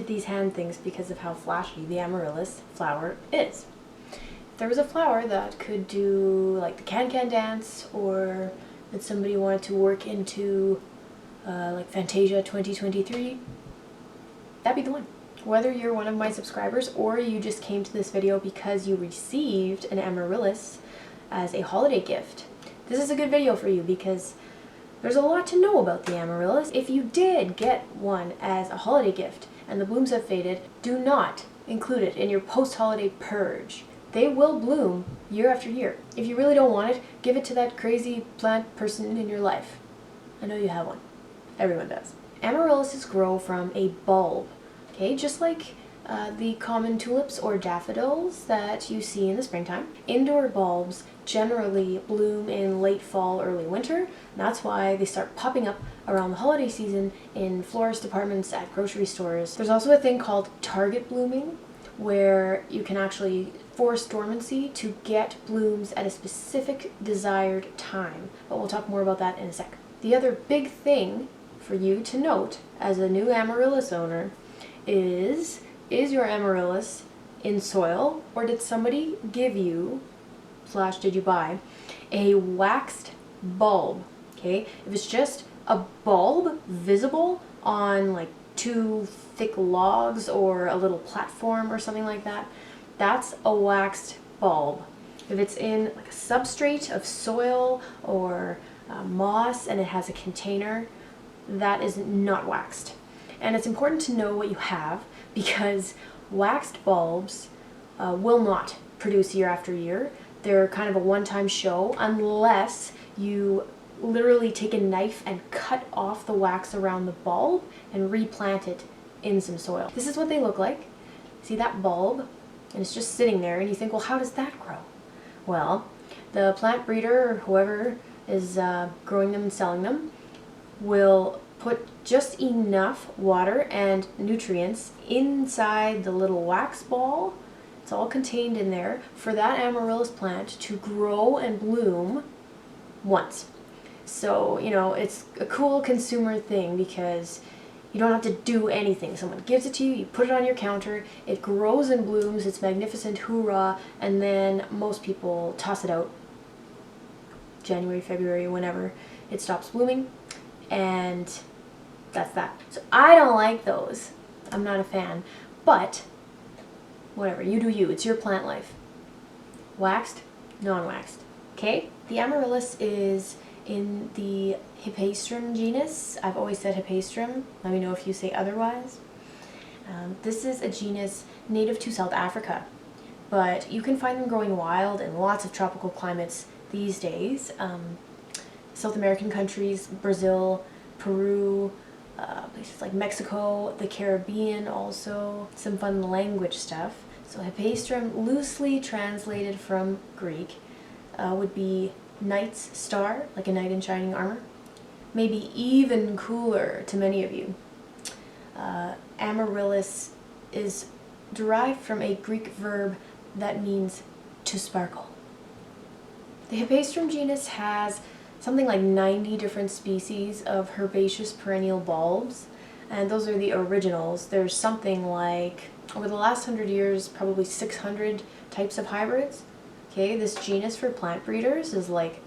invented these hand things because of how flashy the Amaryllis flower is. If there was a flower that could do like the can-can dance, or that somebody wanted to work into like Fantasia 2023, that'd be the one. Whether you're one of my subscribers or you just came to this video because you received an Amaryllis as a holiday gift, this is a good video for you because there's a lot to know about the Amaryllis. If you did get one as a holiday gift and the blooms have faded, do not include it in your post-holiday purge. They will bloom year after year. If you really don't want it, give it to that crazy plant person in your life. I know you have one. Everyone does. Amaryllis grow from a bulb, okay? Just like the common tulips or daffodils that you see in the springtime. Indoor bulbs generally bloom in late fall, early winter. And that's why they start popping up around the holiday season in florist departments at grocery stores. There's also a thing called target blooming, where you can actually force dormancy to get blooms at a specific desired time. But we'll talk more about that in a sec. The other big thing for you to note as a new Amaryllis owner is your Amaryllis in soil, or did somebody give you, / did you buy, a waxed bulb? Okay, if it's just a bulb visible on like 2 thick logs or a little platform or something like that, that's a waxed bulb. If it's in like a substrate of soil or moss and it has a container, that is not waxed. And it's important to know what you have, because waxed bulbs will not produce year after year. They're kind of a one-time show unless you literally take a knife and cut off the wax around the bulb and replant it in some soil. This is what they look like. See that bulb? And it's just sitting there, and you think, well, how does that grow? Well, the plant breeder or whoever is growing them and selling them will put just enough water and nutrients inside the little wax ball. It's all contained in there for that Amaryllis plant to grow and bloom once. So, you know, it's a cool consumer thing because you don't have to do anything. Someone gives it to you, you put it on your counter, it grows and blooms, it's magnificent, hoorah, and then most people toss it out January, February, whenever it stops blooming, and that's that. So I don't like those. I'm not a fan, but whatever, you do you. It's your plant life. Waxed, non-waxed. Okay? The Amaryllis is in the Hypastrum genus. I've always said Hypastrum. Let me know if you say otherwise. This is a genus native to South Africa, but you can find them growing wild in lots of tropical climates these days. South American countries, Brazil, Peru, places like Mexico, the Caribbean also, some fun language stuff. So Hypastrum, loosely translated from Greek, would be knight's star, like a knight in shining armor. Maybe even cooler to many of you. Amaryllis is derived from a Greek verb that means to sparkle. The Hypastrum genus has something like 90 different species of herbaceous perennial bulbs, and those are the originals. There's something like, over the last 100 years, probably 600 types of hybrids. Okay, this genus for plant breeders is like,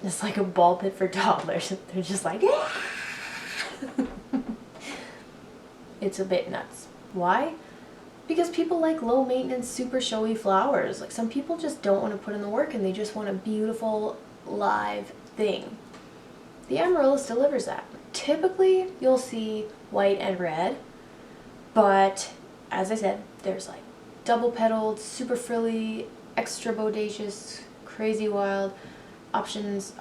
it's like a ball pit for toddlers. They're just like, it's a bit nuts. Why? Because people like low maintenance, super showy flowers. Like, some people just don't want to put in the work and they just want a beautiful live thing. The Amaryllis delivers that. Typically you'll see white and red, but as I said, there's like double petaled, super frilly, extra bodacious, crazy wild, options.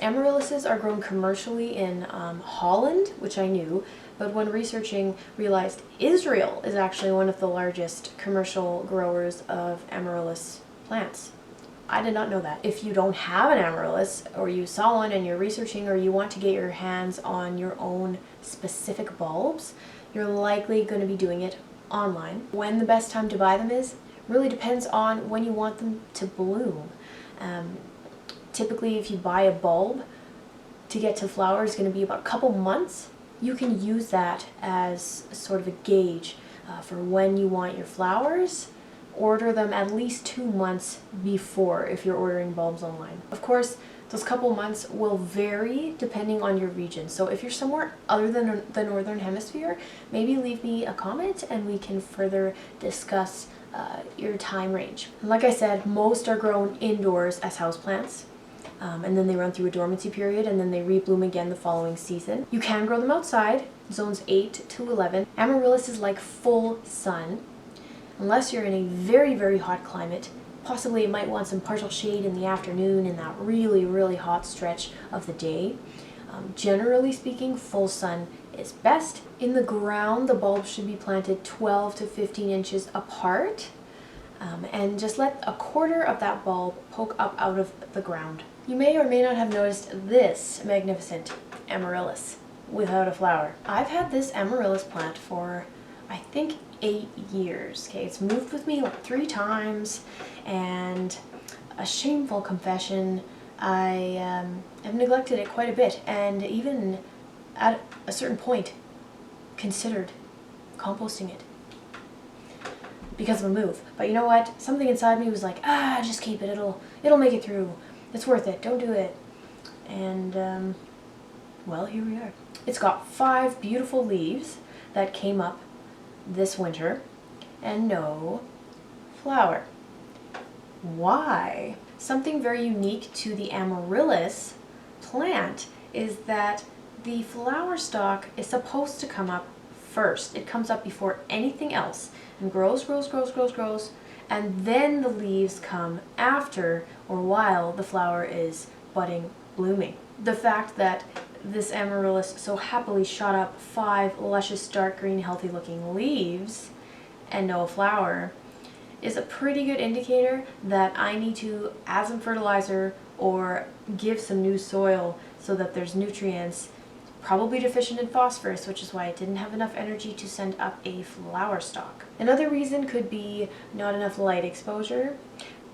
Amaryllises are grown commercially in Holland, which I knew, but when researching realized Israel is actually one of the largest commercial growers of Amaryllis plants. I did not know that. If you don't have an Amaryllis, or you saw one and you're researching, or you want to get your hands on your own specific bulbs, you're likely going to be doing it online. When the best time to buy them is really depends on when you want them to bloom. Typically, if you buy a bulb, to get to flower is going to be about a couple months you can use that as sort of a gauge for when you want your flowers. Order them at least 2 months before if you're ordering bulbs online. Of course, those couple months will vary depending on your region. So if you're somewhere other than the Northern Hemisphere, maybe leave me a comment and we can further discuss your time range. Like I said, most are grown indoors as houseplants. And then they run through a dormancy period and then they rebloom again the following season. You can grow them outside, zones 8 to 11. Amaryllis is like full sun. Unless you're in a very, very hot climate, possibly it might want some partial shade in the afternoon in that really, really hot stretch of the day. Generally speaking, full sun is best. In the ground, the bulbs should be planted 12 to 15 inches apart. And just let a quarter of that bulb poke up out of the ground. You may or may not have noticed this magnificent Amaryllis without a flower. I've had this Amaryllis plant for, I think, 8 years. Okay, it's moved with me like 3 times, and a shameful confession, I have neglected it quite a bit, and even at a certain point considered composting it because of a move. But you know what? Something inside me was like, just keep it. It'll make it through. It's worth it. Don't do it. And well, here we are. It's got 5 beautiful leaves that came up this winter and no flower. Why? Something very unique to the Amaryllis plant is that the flower stalk is supposed to come up first. It comes up before anything else and grows, and then the leaves come after or while the flower is budding, blooming. The fact that this Amaryllis so happily shot up 5 luscious dark green healthy looking leaves and no flower is a pretty good indicator that I need to add some fertilizer or give some new soil so that there's nutrients, probably deficient in phosphorus, which is why it didn't have enough energy to send up a flower stalk. Another reason could be not enough light exposure,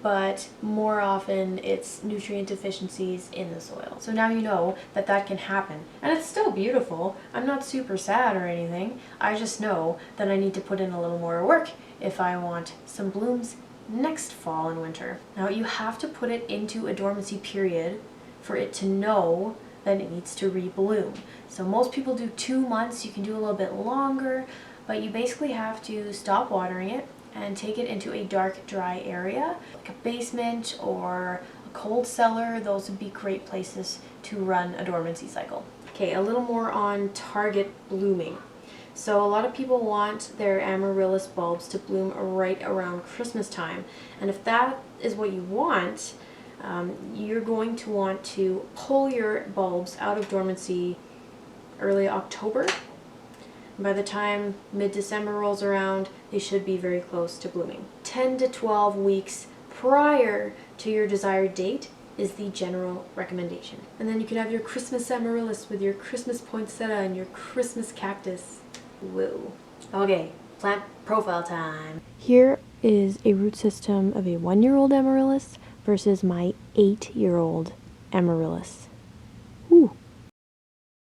but more often it's nutrient deficiencies in the soil. So now you know that that can happen. And it's still beautiful. I'm not super sad or anything. I just know that I need to put in a little more work if I want some blooms next fall and winter. Now you have to put it into a dormancy period for it to know that it needs to rebloom. So most people do 2 months. You can do a little bit longer, but you basically have to stop watering it and take it into a dark, dry area, like a basement or a cold cellar. Those would be great places to run a dormancy cycle. Okay, a little more on target blooming. So a lot of people want their Amaryllis bulbs to bloom right around Christmas time. And if that is what you want, you're going to want to pull your bulbs out of dormancy early October. By the time mid-December rolls around, they should be very close to blooming. 10 to 12 weeks prior to your desired date is the general recommendation. And then you can have your Christmas Amaryllis with your Christmas poinsettia and your Christmas cactus. Woo. Okay, plant profile time. Here is a root system of a 1-year-old Amaryllis versus my 8-year-old Amaryllis. Woo.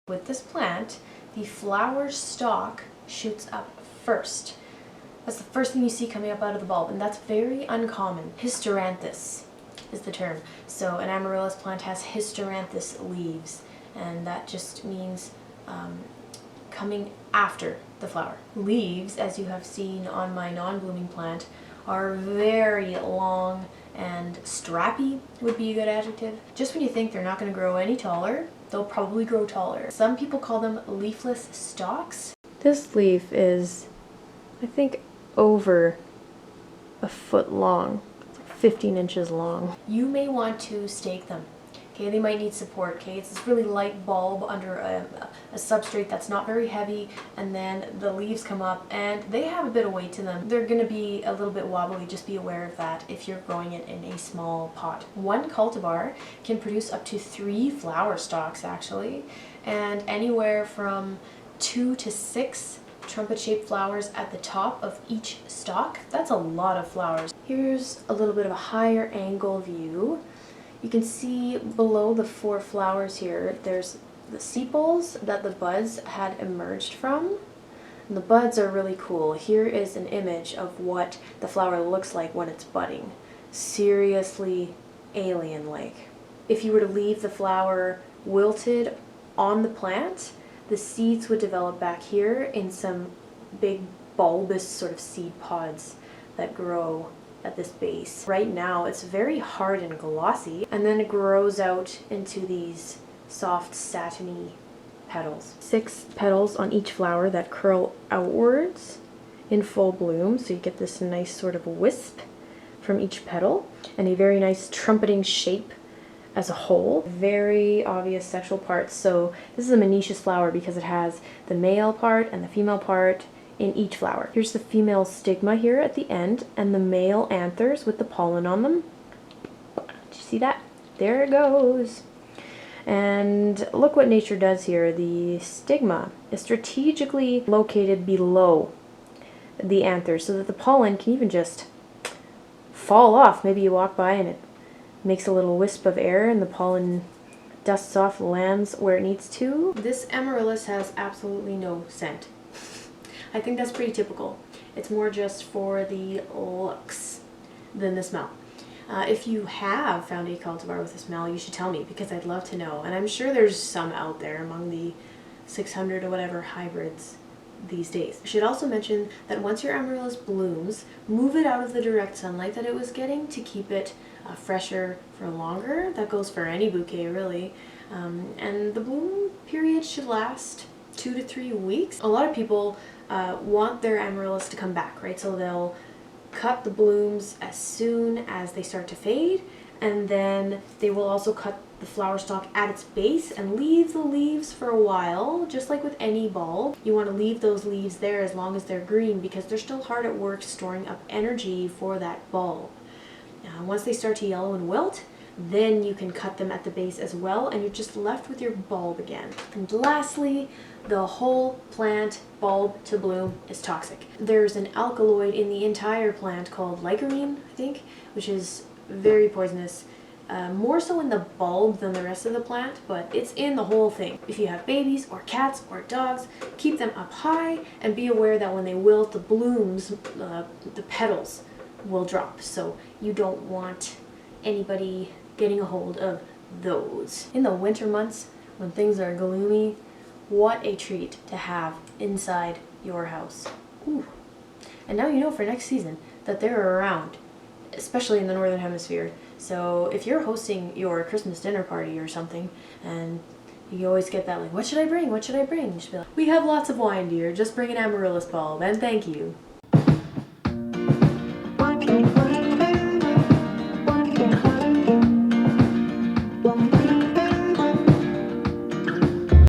With this plant, the flower stalk shoots up first. That's the first thing you see coming up out of the bulb, and that's very uncommon. Hysteranthus is the term. So an Amaryllis plant has hysteranthus leaves, and that just means coming after the flower. Leaves, as you have seen on my non-blooming plant, are very long and strappy would be a good adjective. Just when you think they're not going to grow any taller, they'll probably grow taller. Some people call them leafless stalks. This leaf is, I think, over a foot long. It's like 15 inches long. You may want to stake them. Okay, they might need support. Okay, it's this really light bulb under a substrate that's not very heavy, and then the leaves come up and they have a bit of weight to them. They're going to be a little bit wobbly. Just be aware of that if you're growing it in a small pot. 1 cultivar can produce up to 3 flower stalks actually, and anywhere from 2 to 6 trumpet-shaped flowers at the top of each stalk. That's a lot of flowers. Here's a little bit of a higher angle view. You can see below the 4 flowers here, there's the sepals that the buds had emerged from. And the buds are really cool. Here is an image of what the flower looks like when it's budding. Seriously alien-like. If you were to leave the flower wilted on the plant, the seeds would develop back here in some big bulbous sort of seed pods that grow at this base. Right now it's very hard and glossy, and then it grows out into these soft satiny petals. 6 petals on each flower that curl outwards in full bloom, so you get this nice sort of wisp from each petal, and a very nice trumpeting shape as a whole. Very obvious sexual parts. So this is a monoecious flower because it has the male part and the female part in each flower. Here's the female stigma here at the end, and the male anthers with the pollen on them. Did you see that? There it goes. And look what nature does here. The stigma is strategically located below the anthers so that the pollen can even just fall off. Maybe you walk by and it makes a little wisp of air and the pollen dusts off, lands where it needs to. This Amaryllis has absolutely no scent. I think that's pretty typical. It's more just for the looks than the smell. If you have found a cultivar with a smell, you should tell me because I'd love to know. And I'm sure there's some out there among the 600 or whatever hybrids these days. I should also mention that once your Amaryllis blooms, move it out of the direct sunlight that it was getting to keep it fresher for longer. That goes for any bouquet really. And the bloom period should last 2 to 3 weeks. A lot of people want their Amaryllis to come back, right? So they'll cut the blooms as soon as they start to fade, and then they will also cut the flower stalk at its base and leave the leaves for a while. Just like with any bulb, you want to leave those leaves there as long as they're green because they're still hard at work storing up energy for that bulb. Once they start to yellow and wilt, then you can cut them at the base as well, and you're just left with your bulb again. And lastly, the whole plant, bulb to bloom, is toxic. There's an alkaloid in the entire plant called licorine, I think, which is very poisonous. More so in the bulb than the rest of the plant, but it's in the whole thing. If you have babies or cats or dogs, keep them up high and be aware that when they wilt, the blooms, the petals will drop. So you don't want anybody getting a hold of those. In the winter months, when things are gloomy, what a treat to have inside your house. Ooh. And now you know for next season that they're around, especially in the Northern Hemisphere. So if you're hosting your Christmas dinner party or something, and you always get that like, what should I bring? What should I bring? You should be like, we have lots of wine, dear. Just bring an Amaryllis bulb, and thank you.